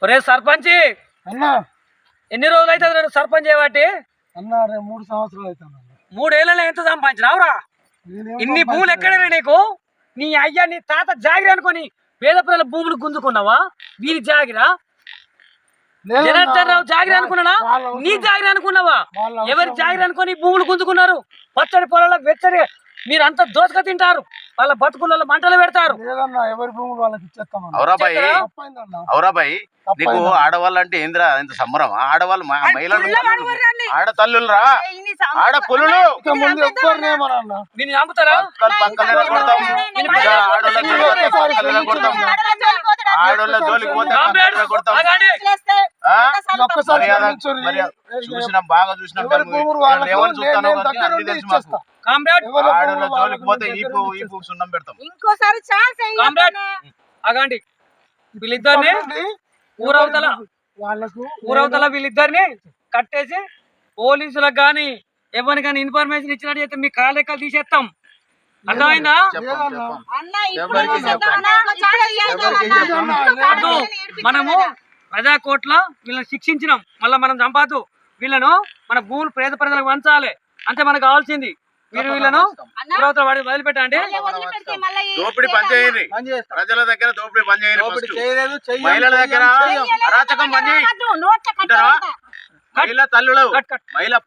ఒరే సర్పంచి అన్నా ఎన్ని రోజులు అవుతుంది సర్పంచ్ చేయబట్టి? అన్నా 3 సంవత్సరాలు అవుతుంది. 3 ఏళ్ళలో ఎంత సంపాదించినావురా? ఇన్ని భూములు ఎక్కడైనా నీకు? నీ అయ్యా నీ తాత జాగిరి అనుకొని పేద ప్రజల భూములు గుంజుకున్నావా? వీరి జాగిరా? జనార్దన్ రావు జాగిరి అనుకున్నానా? నీ జాగిరి అనుకున్నావా? ఎవరి జాగిరి అనుకొని భూములు గుంజుకున్నారు? పచ్చడి పొలాల వెచ్చడి మీరంతా దోసక తింటారు, వాళ్ళ బతుకులలో మంటలు పెడతారు. ఎవరి భూములు వాళ్ళకి ఇచ్చేస్తాం. అవురాబాయ్, నీకు ఆడవాళ్ళు అంటే ఏంద్రా ఇంత సంబరం? ఆడవాళ్ళు మహిళలు ఆడతల్లులు రా, ఆడపుల్లు నమ్ముతారా? ఆడోళ్ళ జోలికి పోతే చూసినాం, బాగా చూసినాం. ఏమని చూస్తాను అన్ని తెలుసు మాకు. ఆడోళ్ళ జోలికి పోతే ఈ సున్నం పెడతాం. ఇంకోసారి అగండి వీళ్ళిద్దరిని ఊరవతల వీళ్ళిద్దరిని కట్టేసి పోలీసులకు గాని ఎవరికి గాని ఇన్ఫర్మేషన్ ఇచ్చినట్టు అయితే మీ కాళ్ళెక్కలు తీసేస్తాం. అర్థమైందా? మనము ప్రజాకోట్ల వీళ్ళని శిక్షించినాం, మళ్ళీ మనం చంపాదు. వీళ్ళను మన భూములు పేద ప్రజలకు పంచాలి అంతే మనకు కావాల్సింది. మీరు వీళ్ళను వదిలిపెట్టండి. దోపిడీ పని చేయండి, ప్రజల దగ్గర దోపిడీ పని చేయండి, మహిళల దగ్గర అరాచకం పని చేయండి. మహిళా తల్లులు, మహిళా